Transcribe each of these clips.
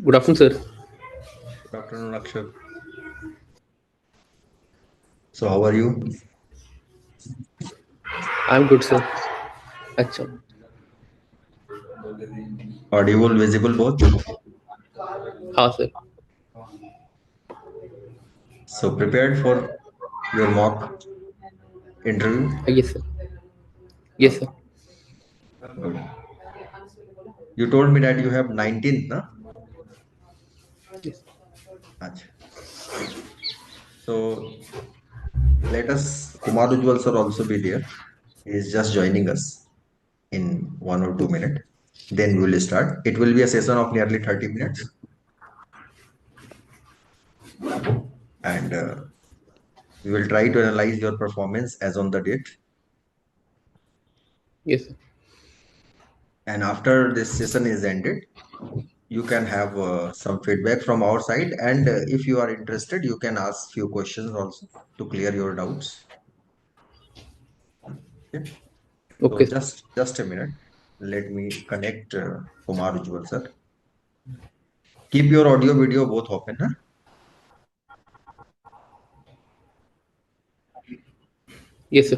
Good afternoon, sir. Good afternoon, Akshat. So, how are you? I'm good, sir. Acha. Audible, visible both? हाँ sir. So, prepared for your mock interview? Yes, sir. Yes, sir. Okay, good. You told me that you have 19th, na? Yes. Acha. So, let us, Kumar Ujwal sir also be there. He is just joining us in 1 or 2 minutes. Then we will start. It will be a session of nearly 30 minutes. And we will try to analyze your performance as on the date. Yes, sir. And after this session is ended, you can have some feedback from our side, and if you are interested you can ask few questions also to clear your doubts. Okay, so Okay, sir. just a minute, let me connect Kumar Ujwal sir. Keep your audio video both open, huh? Yes, sir.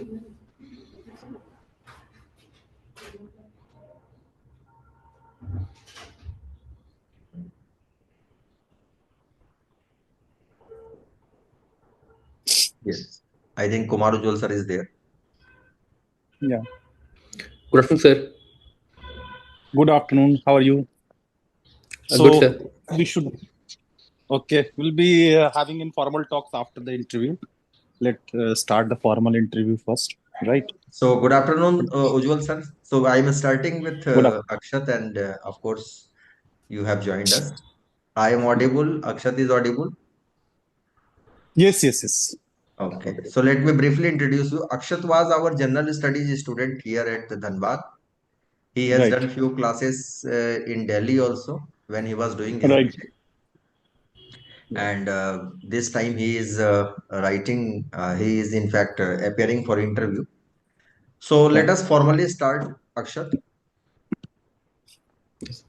Yes, I think Kumar Ujwal sir is there. Yeah. Good afternoon, sir. Good afternoon. How are you? Good, So sir. we should okay. We'll be having informal talks after the interview. Let start the formal interview first, right? So good afternoon, Ujwal sir. So I am starting with Good. Akshat, and of course you have joined us. I am audible, Akshat is audible. Yes, yes, yes. Okay, so let me briefly introduce you. Akshat was our general studies student here at the Dhanbad. He has Right, done few classes in Delhi also when he was doing his right. BTech. And this time he is writing, he is in fact appearing for interview. So Yeah. let us formally start, Akshat. Yes.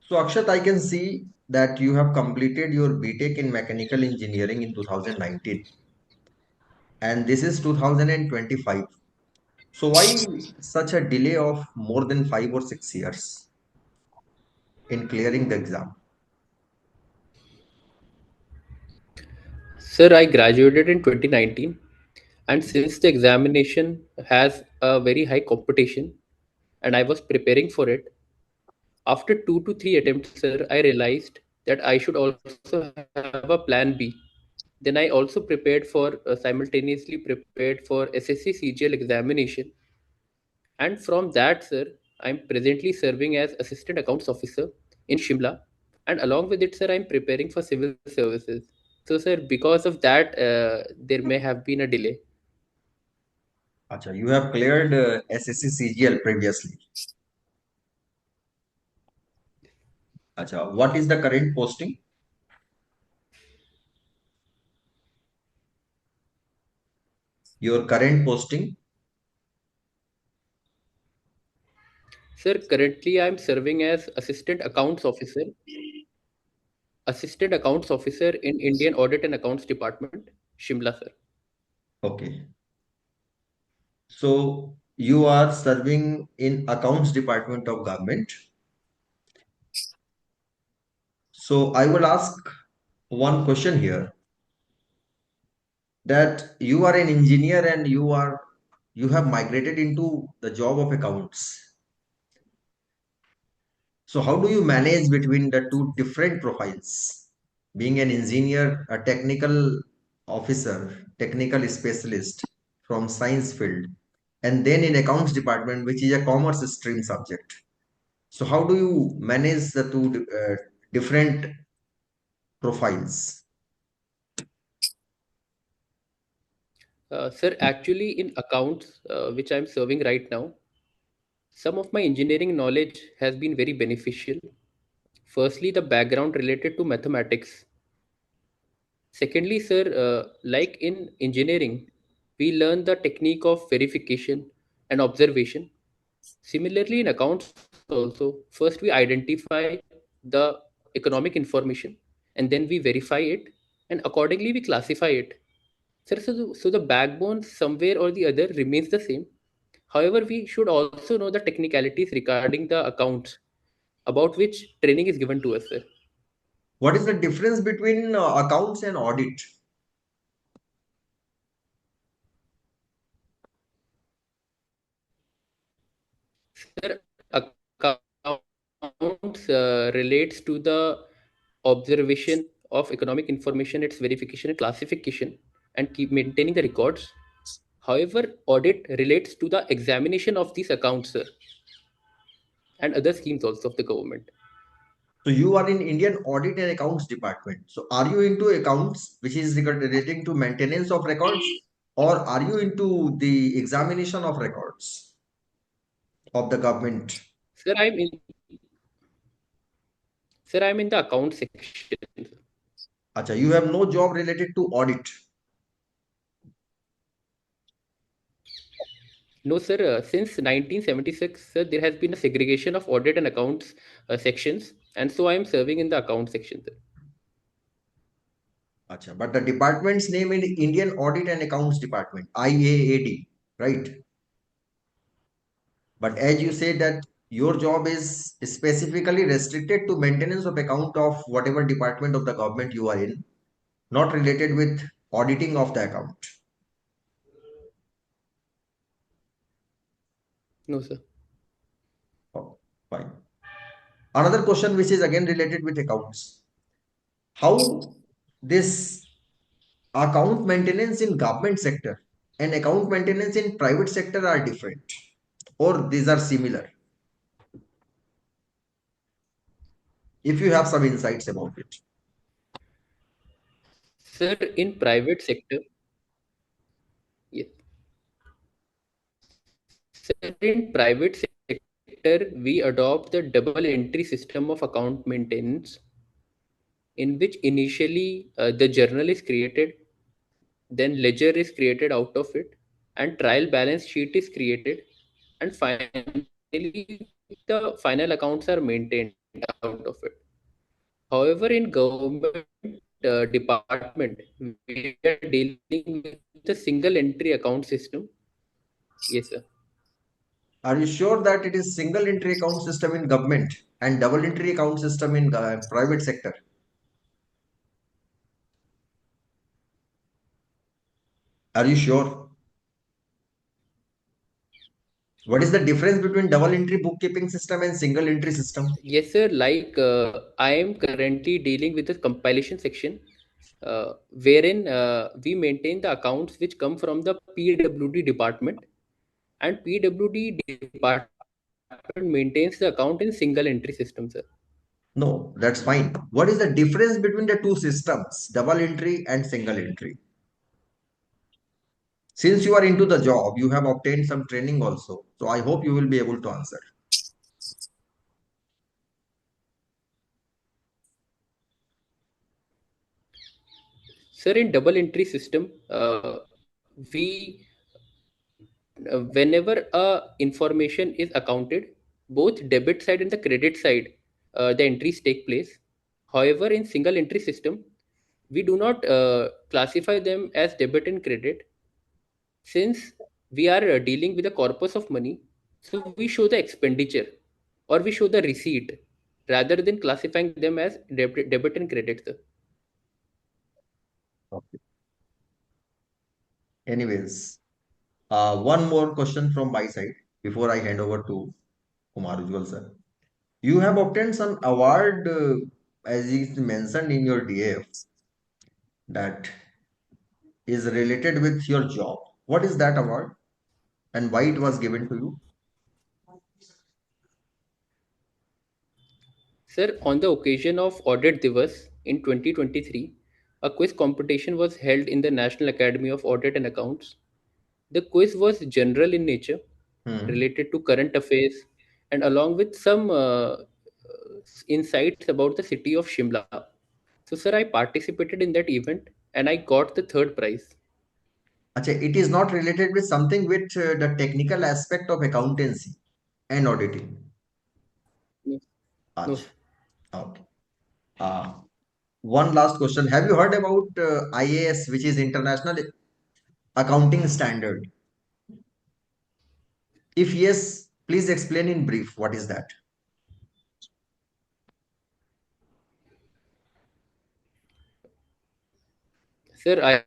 So Akshat, I can see that you have completed your BTech in mechanical engineering in 2019, and this is 2025. So why such a delay of more than 5 or 6 years in clearing the exam? Sir, I graduated in 2019, and since the examination has a very high competition, and I was preparing for it, after 2 to 3 attempts, sir, I realized that I should also have a plan B. Then I also prepared for simultaneously prepared for SSC CGL examination. And from that, sir, I'm presently serving as Assistant Accounts Officer in Shimla. And along with it, sir, I'm preparing for civil services. So, sir, because of that, there may have been a delay. Acha, you have cleared SSC CGL previously. Acha, what is the current posting? Your current posting? Sir, currently I'm serving as Assistant Accounts Officer in Indian Audit and Accounts Department, Shimla, sir. Okay. So you are serving in accounts department of government. So I will ask one question here, that you are an engineer and you have migrated into the job of accounts. So how do you manage between the two different profiles? Being an engineer, a technical officer, technical specialist from science field, and then in accounts department, which is a commerce stream subject. So how do you manage the two different profiles? Sir, actually, in accounts, which I'm serving right now, some of my engineering knowledge has been very beneficial. Firstly, the background related to mathematics. Secondly, sir, like in engineering, we learn the technique of verification and observation. Similarly, in accounts, also. First, we identify the economic information and then we verify it and accordingly we classify it. Sir, so the backbone somewhere or the other remains the same. However, we should also know the technicalities regarding the accounts about which training is given to us, sir. What is the difference between accounts and audit? Sir, accounts relates to the observation of economic information, its verification and classification, and keep maintaining the records. However, audit relates to the examination of these accounts, sir, and other schemes also of the government. So you are in Indian Audit and Accounts Department. So are you into accounts, which is relating to maintenance of records, or are you into the examination of records of the government? Sir, I'm in the account section. Acha, you have no job related to audit. No, sir. Since 1976, sir, there has been a segregation of audit and accounts sections, and so I am serving in the account section, sir. Acha, but the department's name is Indian Audit and Accounts Department, IAAD, right? But as you say that your job is specifically restricted to maintenance of account of whatever department of the government you are in, not related with auditing of the account. No, sir. Oh, fine. Another question which is again related with accounts. How this account maintenance in government sector and account maintenance in private sector are different, or these are similar? If you have some insights about it. Sir, in private sector, yes. Sir, in private sector, we adopt the double entry system of account maintenance, in which initially the journal is created, then ledger is created out of it, and trial balance sheet is created, and finally the final accounts are maintained out of it. However, in government department, we are dealing with the single entry account system. Yes, sir. Are you sure that it is single entry account system in government and double entry account system in private sector? Are you sure? What is the difference between double entry bookkeeping system and single entry system? Yes, sir. Like I am currently dealing with the compilation section, wherein we maintain the accounts which come from the PWD department, and PWD department maintains the account in single entry system, sir. No, that's fine. What is the difference between the two systems, double entry and single entry? Since you are into the job, you have obtained some training also. So I hope you will be able to answer. Sir, in double entry system, we whenever information is accounted, both debit side and the credit side, the entries take place. However, in single entry system, we do not classify them as debit and credit, since we are dealing with a corpus of money. So we show the expenditure or we show the receipt rather than classifying them as debit and credit, sir. Okay. Anyways, one more question from my side before I hand over to Kumar Ujjwal sir. You have obtained some award, as is mentioned in your DF, that is related with your job. What is that award and why it was given to you? Sir, on the occasion of Audit Divas in 2023, a quiz competition was held in the National Academy of Audit and Accounts. The quiz was general in nature, Hmm. related to current affairs, and along with some insights about the city of Shimla. So, sir, I participated in that event and I got the third prize. Acha, it is not related with something with the technical aspect of accountancy and auditing. No, Acha. Okay. Uh, One last question. Have you heard about IAS, which is International Accounting Standard? If yes, please explain in brief what is that. sir, I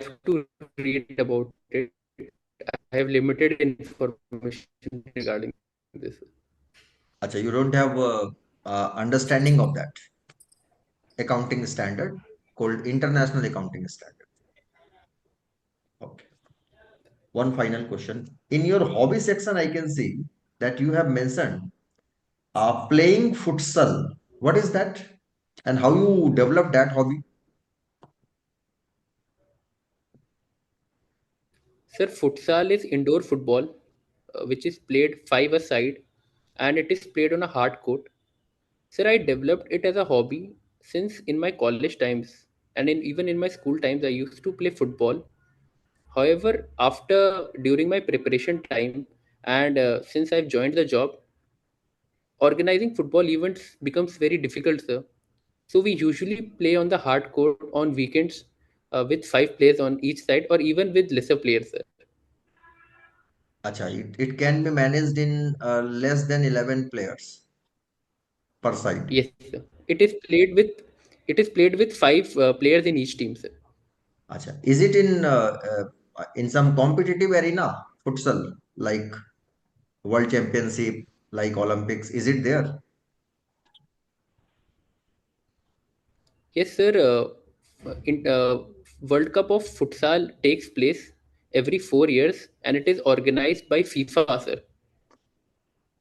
have to read about it. I have limited information regarding this. Acha, you don't have understanding of that accounting standard called International Accounting Standard. Okay. One final question. In your hobby section, I can see that you have mentioned playing futsal. What is that? And how you develop that hobby? Sir, futsal is indoor football, which is played five-a-side, and it is played on a hard court. Sir, I developed it as a hobby since in my college times, and even in my school times, I used to play football. However, after during my preparation time, and since I've joined the job, organizing football events becomes very difficult, sir. So we usually play on the hard court on weekends with five players on each side, or even with lesser players, sir. Acha, it can be managed in less than 11 players per side. Yes, sir. It is played with five players in each team, sir. Acha. Is it in some competitive arena, futsal, like World Championship, like Olympics? Is it there? Yes, sir. In World Cup of futsal takes place every 4 years, and it is organized by FIFA, sir,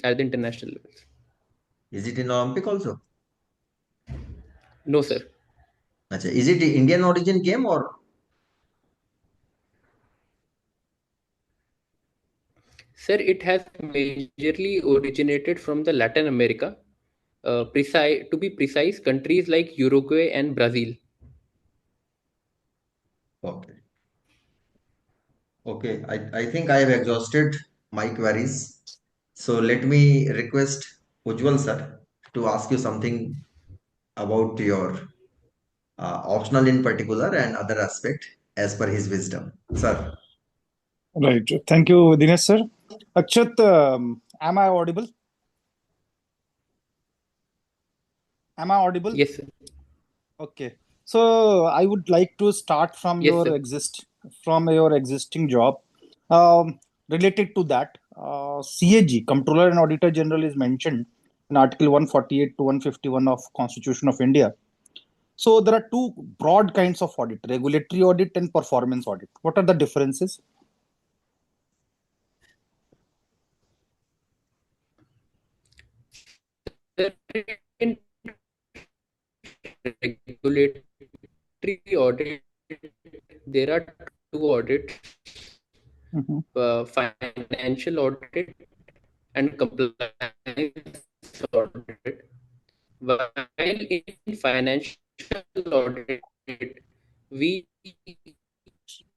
at the international levels. Is it in Olympic also? No, sir. Acha. Is it Indian origin game or? Sir, it has majorly originated from the Latin America. To be precise, countries like Uruguay and Brazil. Okay. Okay. I think I have exhausted my queries. So let me request Ujjwal sir to ask you something about your optional in particular and other aspect as per his wisdom. Sir, Right. Thank you, Dinesh sir. Akshat, am I audible? Am I audible? Yes, sir. Okay. So I would like to start Yes, sir. from your existing job. Um, Related to that, CAG, Comptroller and Auditor General, is mentioned in Article 148 to 151 of Constitution of India. So there are two broad kinds of audit: regulatory audit and performance audit. What are the differences? Sir, in regulatory audit, there are two audits: Mhm. financial audit and compliance audit. While in financial audit, we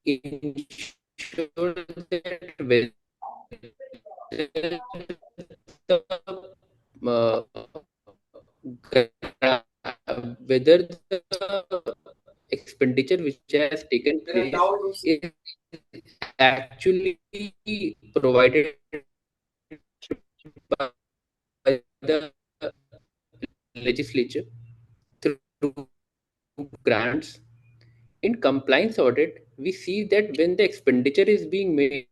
ensure that uh, whether the expenditure which has taken place is actually provided by the legislature through grants. In compliance audit, we see that when the expenditure is being made,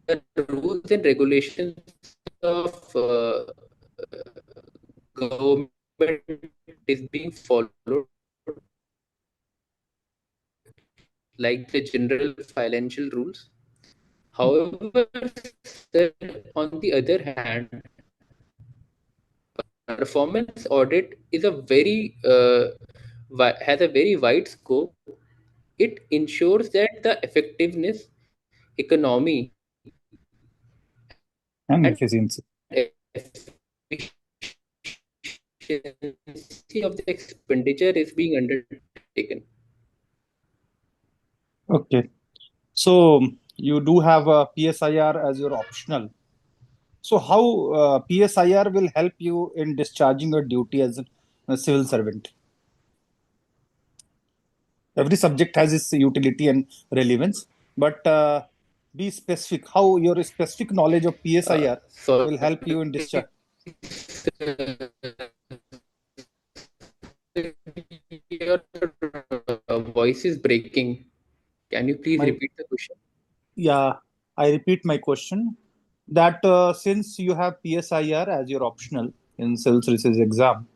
the rules and regulations of government is being followed, like the general financial rules. However, sir, on the other hand, performance audit is a very has a very wide scope. It ensures that the effectiveness, economy, And and efficiency. efficiency of the expenditure is being undertaken. Okay. So you do have a PSIR as your optional. So, how PSIR will help you in discharging your duty as a civil servant? Every subject has its utility and relevance, but be specific. How your specific knowledge of PSIR will Sorry, help you in discharge? your voice is breaking. Can you please My repeat the question? Yeah, I repeat my question that since you have PSIR as your optional in civil services exam,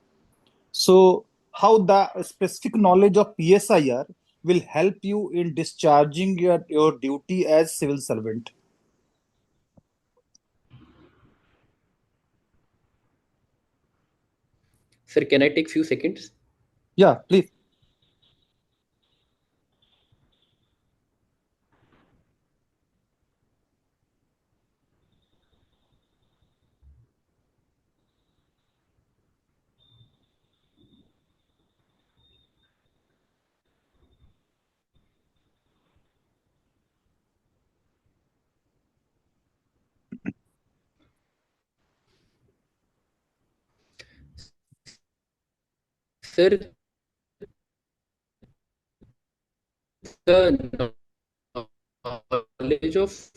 so how the specific knowledge of PSIR will help you in discharging your duty as civil servant? Sir, can I take few seconds? Yeah, please. Sir, the knowledge of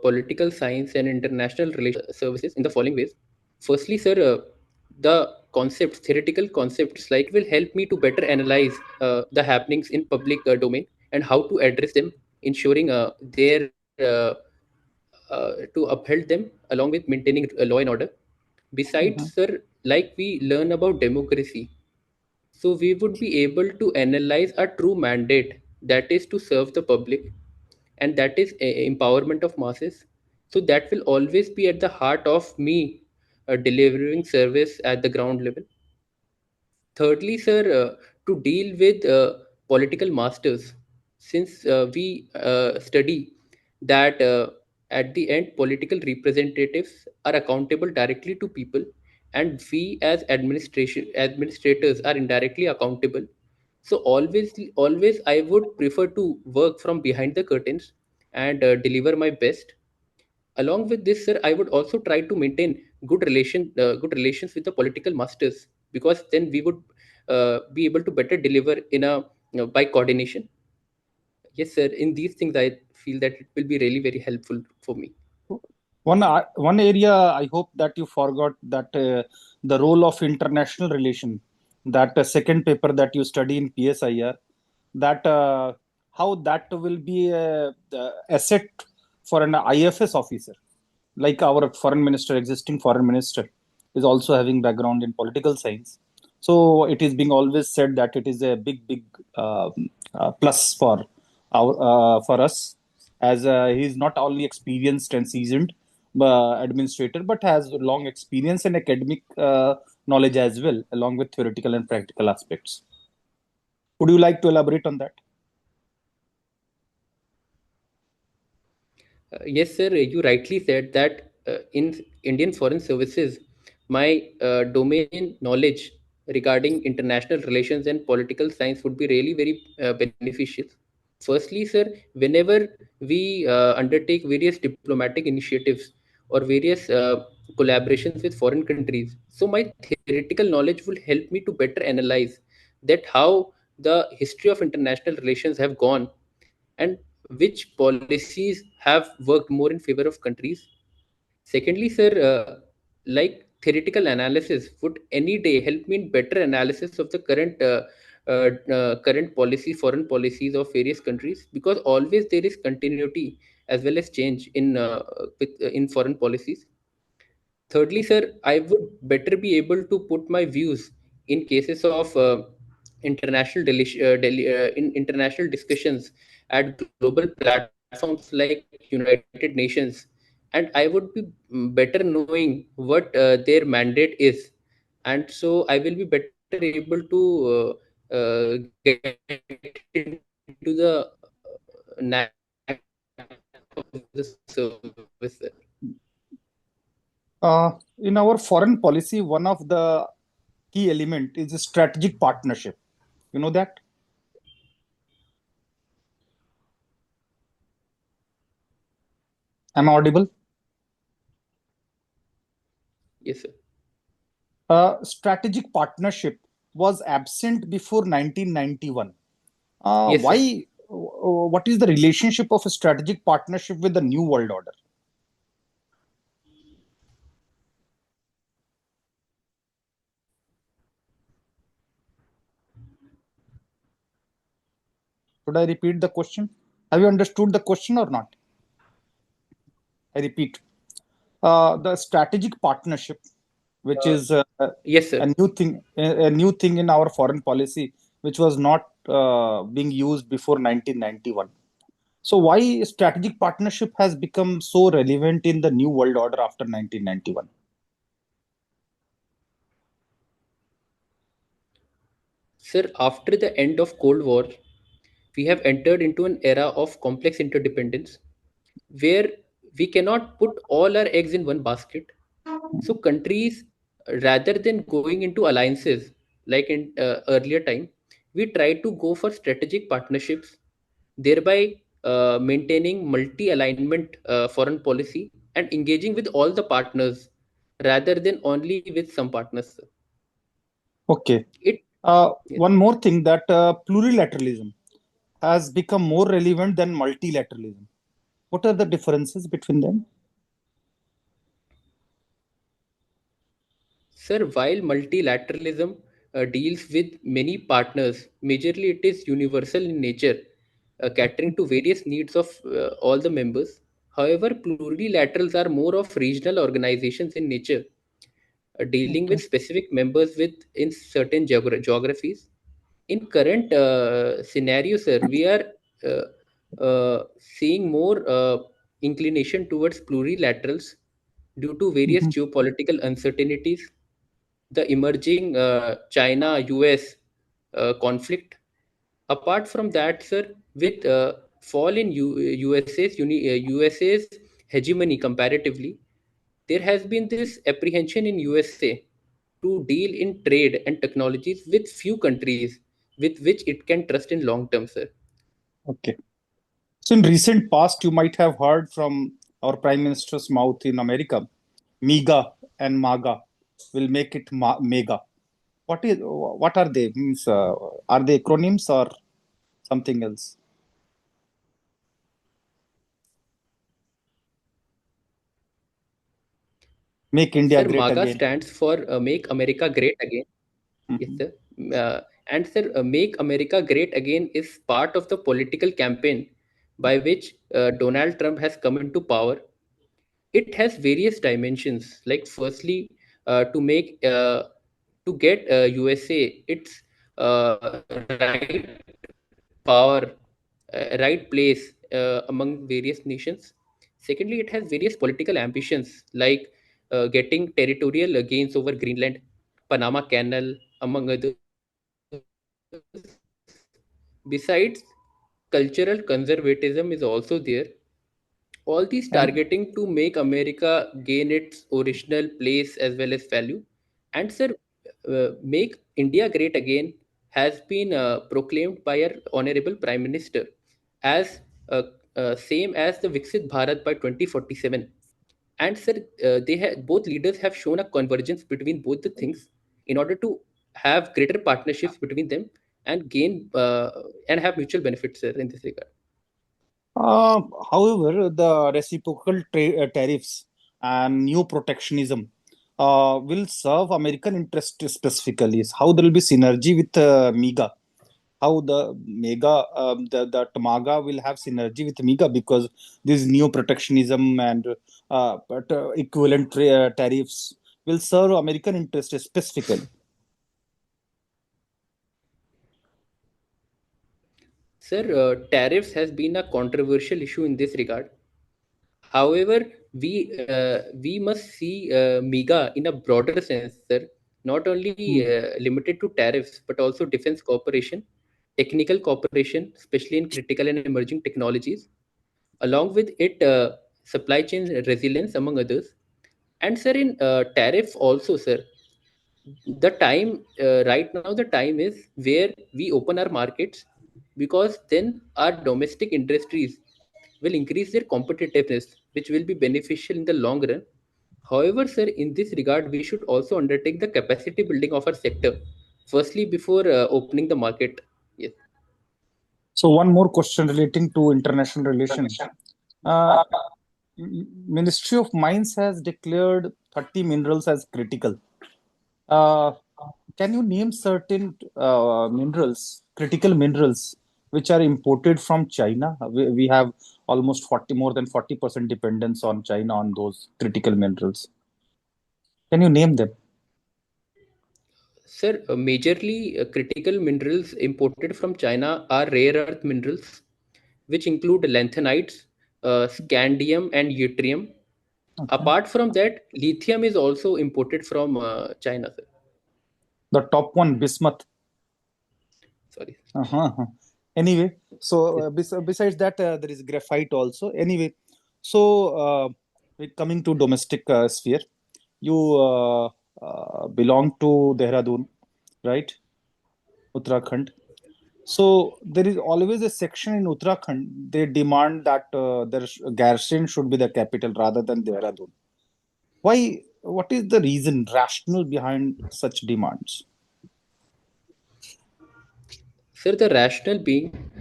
political science and international relations services in the following ways. Firstly, sir, the concepts, theoretical concepts like will help me to better analyze the happenings in public domain and how to address them, ensuring their to uphold them along with maintaining law and order. Besides, Mhm. sir, like we learn about democracy, so we would be able to analyze a true mandate, that is to serve the public, and that is empowerment of masses. So that will always be at the heart of me delivering service at the ground level. Thirdly, sir, to deal with political masters, since we study that at the end, political representatives are accountable directly to people, and we as administrators are indirectly accountable. So always, I would prefer to work from behind the curtains and deliver my best. Along with this, sir, I would also try to maintain good relations with the political masters, because then we would be able to better deliver in a by coordination. Yes, sir. In these things, I feel that it will be really very helpful for me. One area I hope that you forgot that the role of international relation, that second paper that you study in PSIR, that how that will be the asset for an IFS officer, like our foreign minister, existing foreign minister, is also having background in political science. So it is being always said that it is a big plus for for us, as he is not only experienced and seasoned administrator, but has long experience and academic knowledge as well, along with theoretical and practical aspects. Would you like to elaborate on that? Yes, sir. You rightly said that in Indian foreign services, my domain knowledge regarding international relations and political science would be really very beneficial. Firstly, sir, whenever we undertake various diplomatic initiatives or various collaborations with foreign countries, so my theoretical knowledge will help me to better analyze that how the history of international relations have gone, and which policies have worked more in favor of countries. Secondly, sir, like theoretical analysis would any day help me in better analysis of the current policy, foreign policies of various countries, because always there is continuity as well as change in foreign policies. Thirdly, sir, I would better be able to put my views in cases of in international discussions at global platforms like United Nations, and I would be better knowing what their mandate is, and so I will be better able to get into the knack of the service. In our foreign policy, one of the key element is a strategic partnership. You know that? Am I audible? Yes, sir. Strategic partnership was absent before 1991. Yes, sir. Why? What is the relationship of a strategic partnership with the New World Order? Should I repeat the question? Have you understood the question or not? I repeat. The strategic partnership, which is Yes, sir. a new thing in our foreign policy, which was not being used before 1991. So why strategic partnership has become so relevant in the new world order after 1991? Sir, after the end of Cold War, we have entered into an era of complex interdependence where we cannot put all our eggs in one basket. So countries, rather than going into alliances like in earlier time, we try to go for strategic partnerships, thereby maintaining multi-alignment foreign policy and engaging with all the partners rather than only with some partners. Okay. It Yes. One more thing, that plurilateralism has become more relevant than multilateralism. What are the differences between them? Sir, while multilateralism deals with many partners, majorly it is universal in nature, catering to various needs of all the members. However, plurilaterals are more of regional organizations in nature, dealing with Okay. specific members with in certain geographies. In current scenario, sir, we are seeing more inclination towards plurilaterals due to various Mhm. geopolitical uncertainties, the emerging China US conflict. Apart from that, sir, with fall in USA's hegemony comparatively, there has been this apprehension in USA to deal in trade and technologies with few countries with which it can trust in long term, sir. Okay. So, in recent past, you might have heard from our Prime Minister's mouth in America, MEGA and MAGA will make it MEGA. What are they? Means, are they acronyms or something else? Make India Sir, great MAGA again. stands for Make America Great Again. Yes, Mhm. sir. And sir, Make America Great Again is part of the political campaign by which Donald Trump has come into power. It has various dimensions. Like, firstly, to get USA its right power, right place among various nations. Secondly, it has various political ambitions like getting territorial gains over Greenland, Panama Canal, among others. Besides, cultural conservatism is also there. All these And targeting to make America gain its original place as well as value. And sir, Make India Great Again has been proclaimed by our Honorable Prime Minister as same as the Viksit Bharat by 2047. And sir, both leaders have shown a convergence between both the things in order to have greater partnerships between them and gain and have mutual benefits, sir, in this regard. uh, however, the reciprocal tariffs and new protectionism will serve American interest specifically. How there will be synergy with MEGA? How the mega the Tamaga will have synergy with MEGA, because this new protectionism and equivalent tariffs will serve American interest specifically. Sir, tariffs has been a controversial issue in this regard. However, we must see MEGA in a broader sense, sir. Not only Hmm. limited to tariffs, but also defense cooperation, technical cooperation, especially in critical and emerging technologies, along with it, supply chain resilience, among others. And sir, in tariff also, sir, the time right now the time is where we open our markets, because then our domestic industries will increase their competitiveness, which will be beneficial in the long run. However, sir, in this regard, we should also undertake the capacity building of our sector, firstly before opening the market. Yes. So one more question relating to international relation. Uh, Ministry of Mines has declared 30 minerals as critical. Uh, can you name certain minerals, critical minerals, which are imported from China? We have almost 40, more than 40% dependence on China on those critical minerals. Can you name them? Sir, majorly critical minerals imported from China are rare earth minerals, which include lanthanides, scandium, and yttrium. Okay. Apart from that, lithium is also imported from China, sir. The top one, bismuth. Sorry. Uh-huh. Anyway, so besides that, there is graphite also. Anyway, so coming to domestic sphere, you belong to Dehradun, right? Uttarakhand. So there is always a section in Uttarakhand. They demand that Garson should be the capital rather than Dehradun. Why? What is the reason, rationale behind such demands? Sir, the rationale being,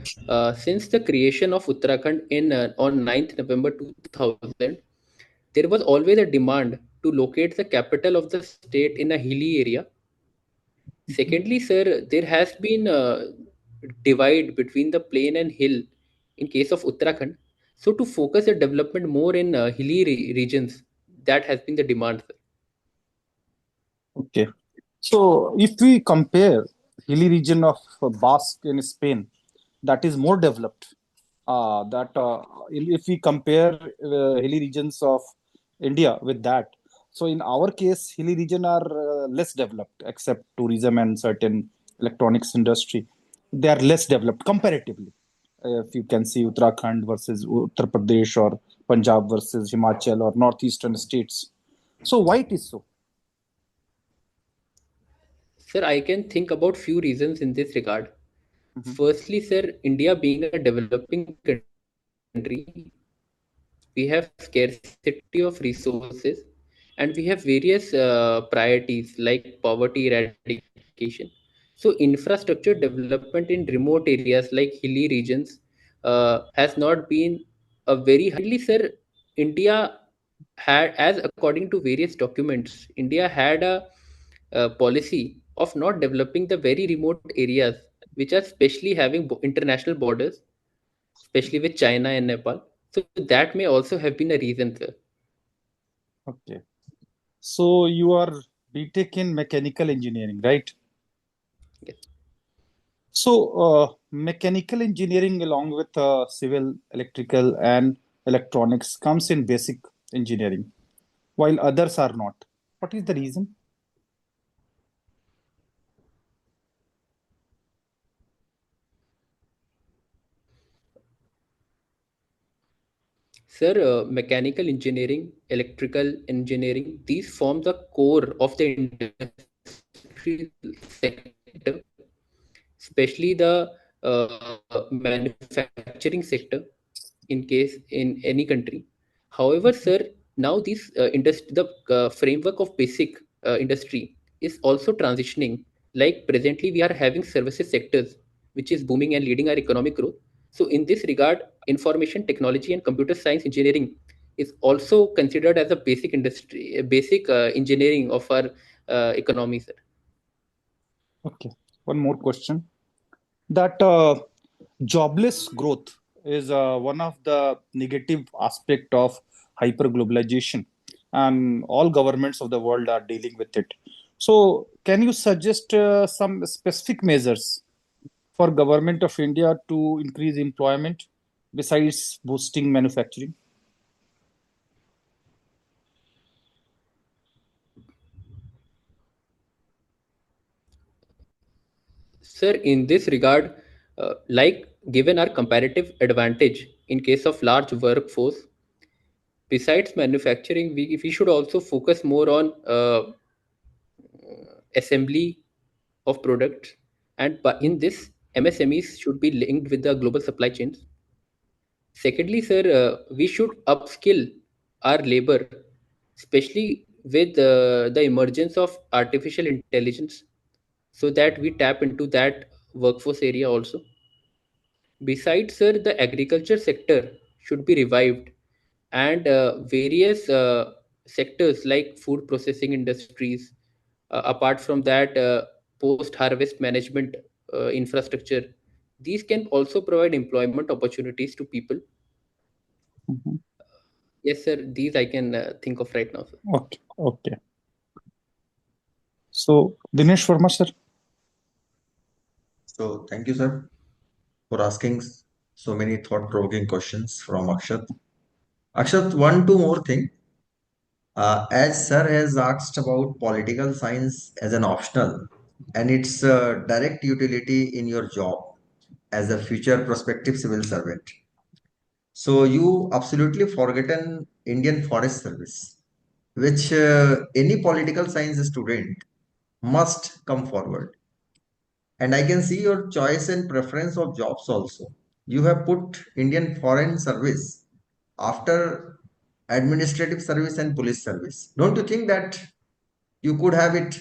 since the creation of Uttarakhand on 9th November 2000, there was always a demand to locate the capital of the state in a hilly area. Secondly, sir, there has been a divide between the plain and hill in case of Uttarakhand. So to focus the development more in hilly regions, that has been the demand, sir. Okay. So, if we compare hilly region of Basque in Spain, that is more developed. That if we compare hilly regions of India with that, so in our case, hilly region are less developed, except tourism and certain electronics industry. They are less developed comparatively. If you can see Uttarakhand versus Uttar Pradesh or Punjab versus Himachal or northeastern states. So why it is so? Sir, I can think about few reasons in this regard. Mhm. Firstly, sir, India being a developing country, we have scarcity of resources and we have various priorities like poverty eradication. So, infrastructure development in remote areas like hilly regions has not been a very high priority. Secondly, sir, India had, as according to various documents, India had a policy of not developing the very remote areas which are specially having international borders, especially with China and Nepal. So that may also have been a reason, sir. Okay. So you are BTech in mechanical engineering, right? Yes. So mechanical engineering along with civil, electrical and electronics comes in basic engineering, while others are not. What is the reason? Sir, mechanical engineering, electrical engineering, these form the core of the industry sector, especially the manufacturing sector in case in any country. However, sir, now this the framework of basic industry is also transitioning. Like presently, we are having services sectors, which is booming and leading our economic growth. So, in this regard, information technology and computer science engineering is also considered as a basic industry, a basic engineering of our economy, sir. Okay. One more question. That jobless growth is one of the negative aspect of hyperglobalization, and all governments of the world are dealing with it. So, can you suggest some specific measures for government of India to increase employment besides boosting manufacturing? Sir, in this regard, like given our comparative advantage in case of large workforce, besides manufacturing, we should also focus more on assembly of products. And but in this, MSMEs should be linked with the global supply chains. Secondly, sir, we should upskill our labor especially with the emergence of artificial intelligence, so that we tap into that workforce area also. Besides, sir, the agriculture sector should be revived, and various sectors like food processing industries. Apart from that, post-harvest management infrastructure. These can also provide employment opportunities to people. Mhm. Yes, sir. These I can think of right now, sir. Okay, okay. So, Dinesh Verma, sir. So thank you, sir, for asking so many thought-provoking questions from Akshat. Akshat, one, two more thing. As sir has asked about political science as an optional and its direct utility in your job as a future prospective civil servant. So you absolutely forgotten Indian Forest Service, which any political science student must come forward. And I can see your choice and preference of jobs also. You have put Indian Foreign Service after administrative service and police service. Don't you think that you could have it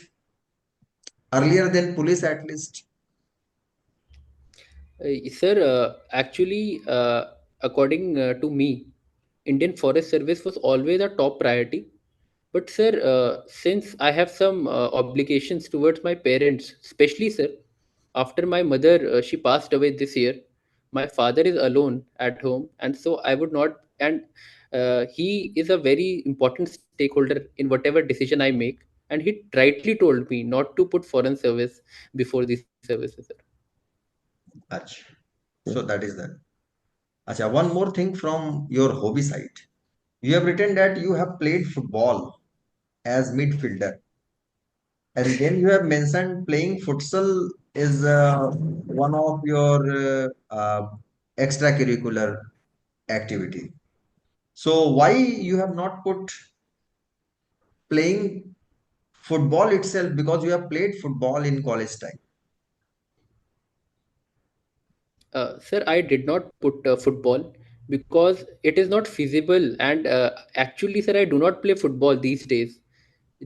earlier than police at least? Sir, actually, according to me, Indian Forest Service was always a top priority. But sir, since I have some obligations towards my parents, especially sir, after my mother she passed away this year, my father is alone at home, and so I would not. And he is a very important stakeholder in whatever decision I make. And he rightly told me not to put foreign service before these services, sir. Ach. So that is that. Acha, one more thing from your hobby side. You have written that you have played football as midfielder, and then you have mentioned playing futsal is one of your extracurricular activity. So why you have not put playing football itself, because you have played football in college time? Sir, I did not put football because it is not feasible. And actually, sir, I do not play football these days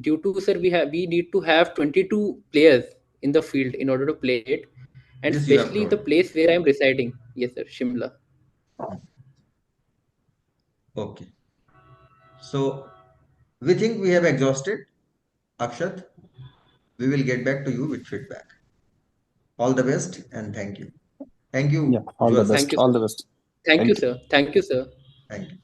due to, sir, we need to have 22 players in the field in order to play it, and This you have especially the told. place where I am residing. Yes, sir, Shimla. Okay. So we think we have exhausted. Akshat, we will get back to you with feedback. All the best and thank you. Thank Yeah, you, all the Jewel sir. best. Thank you, All sir. the best. Thank you, Thank you. sir. Thank you, sir. Thank you.